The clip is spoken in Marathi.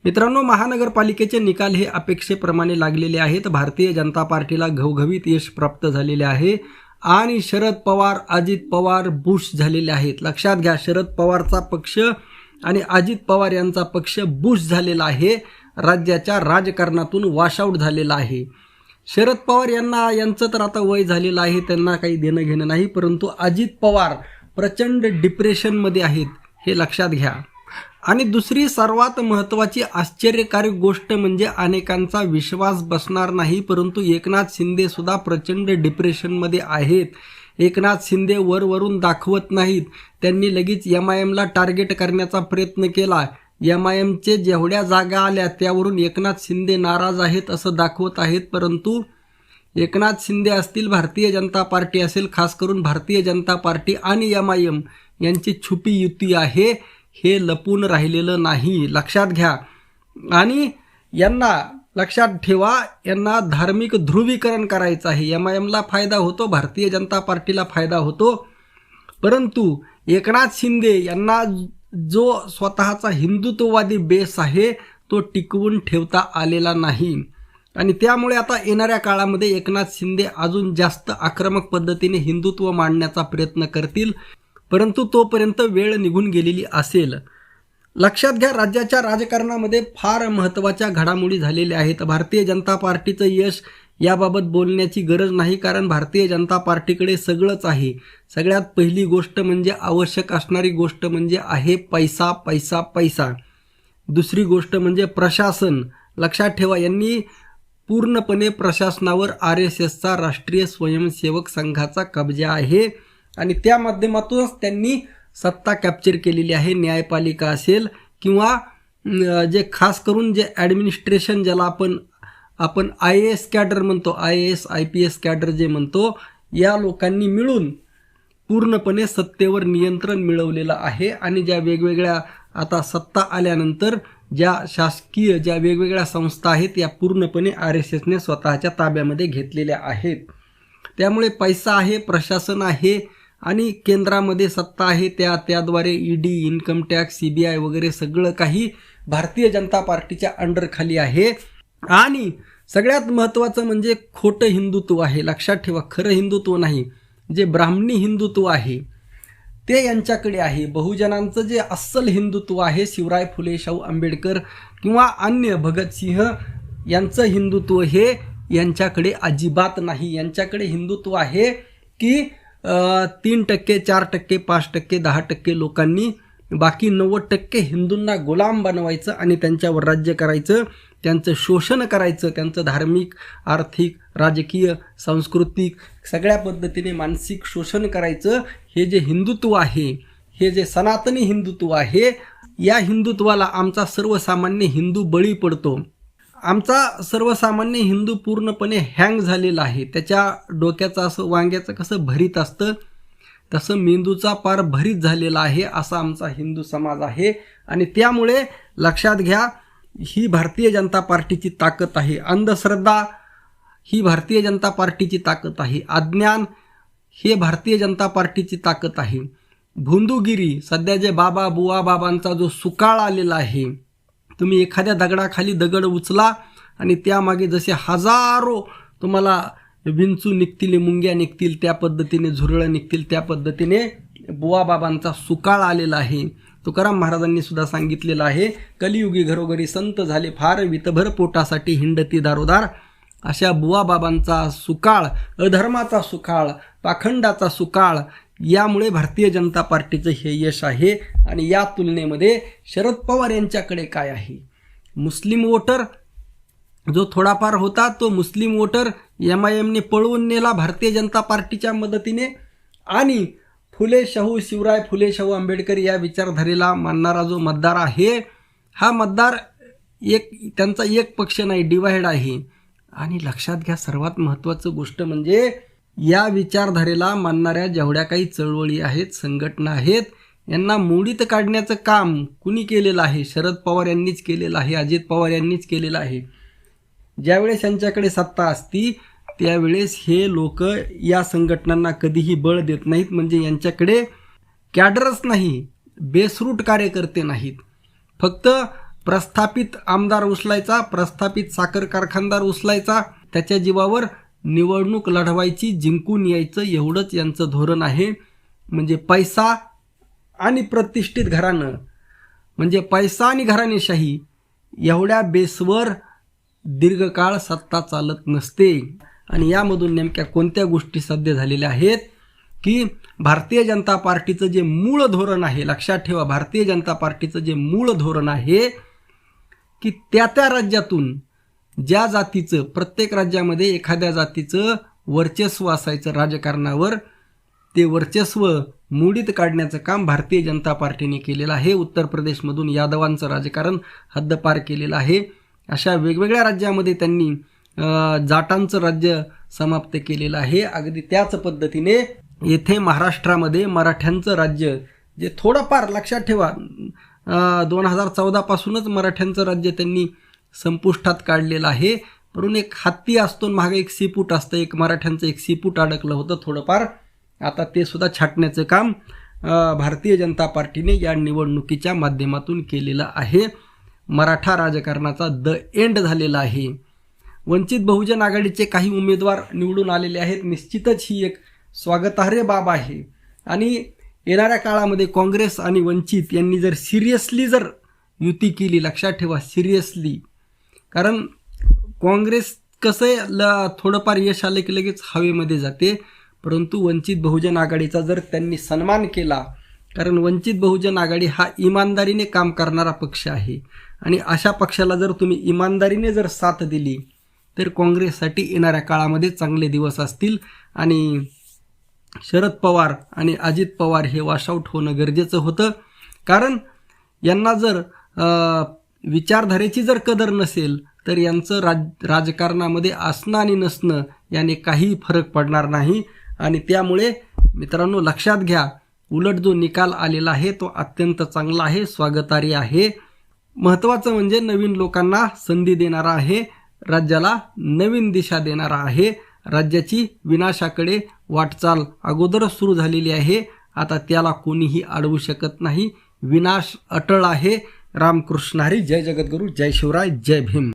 मित्रांनो, महानगरपालिकेचे निकाल हे अपेक्षेप्रमाणे लागलेले आहेत. भारतीय जनता पार्टीला घवघवीत यश प्राप्त झालेले आहे आणि शरद पवार, अजित पवार बुश झालेले आहेत. लक्षात घ्या, शरद पवारचा पक्ष आणि अजित पवार यांचा पक्ष बुश झालेला आहे. राज्याच्या राजकारणातून वॉशआउट झालेला आहे. शरद पवार यांचं तर आता वय झालेलं आहे, त्यांना काही देणं घेणं नाही. परंतु अजित पवार प्रचंड डिप्रेशनमध्ये आहेत, हे लक्षात घ्या. आणि दुसरी सर्वात महत्त्वाची आश्चर्यकारक गोष्ट म्हणजे अनेकांचा विश्वास बसणार नाही, परंतु एकनाथ शिंदे सुद्धा प्रचंड डिप्रेशनमध्ये आहेत. एकनाथ शिंदे वरवरून दाखवत नाहीत. त्यांनी लगेच MIMला टार्गेट करण्याचा प्रयत्न केला. MIMचे जेवढ्या जागा आल्या त्यावरून एकनाथ शिंदे नाराज आहेत असं दाखवत आहेत. परंतु एकनाथ शिंदे असतील, भारतीय जनता पार्टी असेल, खास करून भारतीय जनता पार्टी आणि MIM यांची छुपी युती आहे, हे लपून राहिलेलं नाही. लक्षात घ्या. आणि यांना लक्षात ठेवा, यांना धार्मिक ध्रुवीकरण करायचं आहे. MIMला फायदा होतो, भारतीय जनता पार्टीला फायदा होतो. परंतु एकनाथ शिंदे यांना जो स्वतःचा हिंदुत्ववादी बेस आहे तो टिकवून ठेवता आलेला नाही. आणि त्यामुळे आता येणाऱ्या काळामध्ये एकनाथ शिंदे अजून जास्त आक्रमक पद्धतीने हिंदुत्व मांडण्याचा प्रयत्न करतील, परंतु तोपर्यंत वेळ निघून गेलेली असेल. लक्षात घ्या, राज्याच्या राजकारणामध्ये फार महत्त्वाच्या घडामोडी झालेल्या आहेत. भारतीय जनता पार्टीचं यश याबाबत बोलण्याची गरज नाही, कारण भारतीय जनता पार्टीकडे सगळंच आहे. सगळ्यात पहिली गोष्ट म्हणजे आवश्यक असणारी गोष्ट म्हणजे आहे पैसा, पैसा, पैसा. दुसरी गोष्ट म्हणजे प्रशासन. लक्षात ठेवा, यांनी पूर्णपणे प्रशासनावर RSSचा राष्ट्रीय स्वयंसेवक संघाचा कब्जा आहे आणि त्या माध्यमातूनच त्यांनी सत्ता कॅप्चर केलेली आहे. न्यायपालिका असेल किंवा जे खास करून जे ॲडमिनिस्ट्रेशन, ज्याला आपण IAS कॅडर म्हणतो, IAS IPS कॅडर जे म्हणतो, या लोकांनी मिळून पूर्णपणे सत्तेवर नियंत्रण मिळवलेलं आहे. आणि ज्या वेगवेगळ्या आता सत्ता आल्यानंतर ज्या शासकीय ज्या वेगवेगळ्या संस्था आहेत या पूर्णपणे RSSने स्वतःच्या ताब्यामध्ये घेतलेल्या आहेत. त्यामुळे पैसा आहे, प्रशासन आहे आणि केंद्रामध्ये सत्ता आहे. त्याद्वारे ED, इन्कम टॅक्स, CBI वगैरे सगळं काही भारतीय जनता पार्टीच्या अंडरखाली आहे. आणि सगळ्यात महत्त्वाचं म्हणजे खोटं हिंदुत्व आहे. लक्षात ठेवा, खरं हिंदुत्व नाही, जे ब्राह्मणी हिंदुत्व आहे ते यांच्याकडे आहे. बहुजनांचं जे अस्सल हिंदुत्व आहे, शिवराय फुले, शाहू आंबेडकर किंवा अन्य भगतसिंह यांचं हिंदुत्व हे यांच्याकडे अजिबात नाही. यांच्याकडे हिंदुत्व आहे की 3%, 4%, 5%, 10% लोकांनी बाकी 90% हिंदूंना गुलाम बनवायचं आणि त्यांच्यावर राज्य करायचं, त्यांचं शोषण करायचं, त्यांचं धार्मिक, आर्थिक, राजकीय, सांस्कृतिक सगळ्या पद्धतीने मानसिक शोषण करायचं. हे जे हिंदुत्व आहे, हे जे सनातनी हिंदुत्व आहे, या हिंदुत्वाला आमचा सर्वसामान्य हिंदू बळी पडतो. आमचा सर्वसामान्य हिंदू पूर्णपणे हँग झालेला आहे. त्याच्या डोक्याचं असं वांग्याचं कसं भरीत असतं तसं मेंदूचा पार भरीत झालेला आहे, असा आमचा हिंदू समाज आहे. आणि त्यामुळे लक्षात घ्या, ही भारतीय जनता पार्टीची ताकद आहे. अंधश्रद्धा ही भारतीय जनता पार्टीची ताकद आहे. अज्ञान हे भारतीय जनता पार्टीची ताकद आहे. भोंदूगिरी, सध्या जे बाबा बुवा बाबांचा जो सुकाळ आलेला आहे, तुम्ही एखाद्या दगडाखाली दगड उचला आणि त्यामागे जसे हजारो तुम्हाला विंचू निघतील, मुंग्या निघतील, त्या पद्धतीने झुरळं निघतील, त्या पद्धतीने बुवा बाबांचा सुकाळ आलेला आहे. तुकाराम महाराजांनी सुद्धा सांगितलेलं आहे, कलियुगी घरोघरी संत झाले फार, वितभर पोटासाठी हिंडती दारोदार. अशा बुवा बाबांचा सुकाळ, अधर्माचा सुकाळ, पाखंडाचा सुकाळ, यामुळे भारतीय जनता पार्टीचं हे यश आहे. आणि या तुलनेमध्ये शरद पवार यांच्याकडे काय आहे? मुस्लिम वोटर जो थोडाफार होता, तो मुस्लिम वोटर MIMने पळवून नेला भारतीय जनता पार्टीच्या मदतीने. आणि फुले शाहू, शिवराय फुले शाहू आंबेडकर या विचारधारेला मानणारा जो मतदार आहे, हा मतदार त्यांचा एक पक्ष नाही, डिवाइड आहे. आणि लक्षात घ्या, सर्वात महत्त्वाचं गोष्ट म्हणजे या विचारधारेला मानणाऱ्या जेवढ्या काही चळवळी आहेत, संघटना आहेत, यांना मोडीत काढण्याचं काम कुणी केलेलं आहे? शरद पवार यांनीच केलेलं आहे, अजित पवार यांनीच केलेलं आहे. ज्यावेळेस यांच्याकडे सत्ता असती त्यावेळेस हे लोक या संघटनांना कधीही बळ देत नाहीत. म्हणजे यांच्याकडे कॅडरच नाही, बेसरूट कार्यकर्ते नाहीत. फक्त प्रस्थापित आमदार उचलायचा, प्रस्थापित साखर कारखानदार उचलायचा, त्याच्या जीवावर निवडणूक लढवायची, जिंकून यायचं, एवढंच यांचं धोरण आहे. म्हणजे पैसा आणि प्रतिष्ठित घराणं, म्हणजे पैसा आणि घराणेशाही एवढ्या बेसवर दीर्घकाळ सत्ता चालत नसते. आणि यामधून नेमक्या कोणत्या गोष्टी साध्य झालेल्या आहेत की भारतीय जनता पार्टीचं जे मूळ धोरण आहे, लक्षात ठेवा, भारतीय जनता पार्टीचं जे मूळ धोरण आहे की त्या राज्यातून ज्या जातीचं, प्रत्येक राज्यामध्ये एखाद्या जातीचं वर्चस्व असायचं राजकारणावर, ते वर्चस्व मोडीत काढण्याचं काम भारतीय जनता पार्टीने केलेलं आहे. उत्तर प्रदेशमधून यादवांचं राजकारण हद्दपार केलेलं आहे. अशा वेगवेगळ्या राज्यामध्ये त्यांनी जाटांचं राज्य समाप्त केलेलं आहे. अगदी त्याच पद्धतीने येथे महाराष्ट्रामध्ये मराठ्यांचं राज्य, जे थोडंफार लक्षात ठेवा 2014 पासूनच मराठ्यांचं राज्य त्यांनी संपुष्टात काढलेलं आहे. परंतु एक हत्ती असतो, मागे एक सीपूट असतं, एक मराठ्यांचं एक सीपूट अडकलं होतं थोडंफार. आता ते सुद्धा छाटण्याचं काम भारतीय जनता पार्टीने या निवडणुकीच्या माध्यमातून केलेलं आहे. मराठा राजकारणाचा द एंड झालेला आहे. वंचित बहुजन आघाडीचे काही उमेदवार निवडून आलेले आहेत. निश्चितच ही एक स्वागतार्ह बाब आहे. आणि येणाऱ्या काळामध्ये काँग्रेस आणि वंचित यांनी जर सिरियसली जर युती केली, लक्षात ठेवा सिरियसली, कारण काँग्रेस कसं थोडंफार यश आलं की लगेच हवेमध्ये जाते, परंतु वंचित बहुजन आघाडीचा जर त्यांनी सन्मान केला, कारण वंचित बहुजन आघाडी हा इमानदारीने काम करणारा पक्ष आहे, आणि अशा पक्षाला जर तुम्ही इमानदारीने जर साथ दिली तर काँग्रेससाठी येणाऱ्या काळामध्ये चांगले दिवस असतील. आणि शरद पवार आणि अजित पवार हे वॉशआउट होणं गरजेचं होतं, कारण यांना जर विचारधारेची जर कदर नसेल तर यांचं राजकारणामध्ये असणं आणि नसणं याने काही फरक पडणार नाही. आणि त्यामुळे मित्रांनो लक्षात घ्या, उलट जो निकाल आलेला आहे तो अत्यंत चांगला आहे, स्वागतार्ह आहे. महत्त्वाचं म्हणजे नवीन लोकांना संधी देणारा आहे, राज्याला नवीन दिशा देणारा आहे. राज्याची विनाशाकडे वाटचाल अगोदरच सुरू झालेली आहे, आता त्याला कोणीही अडवू शकत नाही. विनाश अटळ आहे. रामकृष्ण हरी. जय जगद्गुरू, जय शिवराय, जय भीम.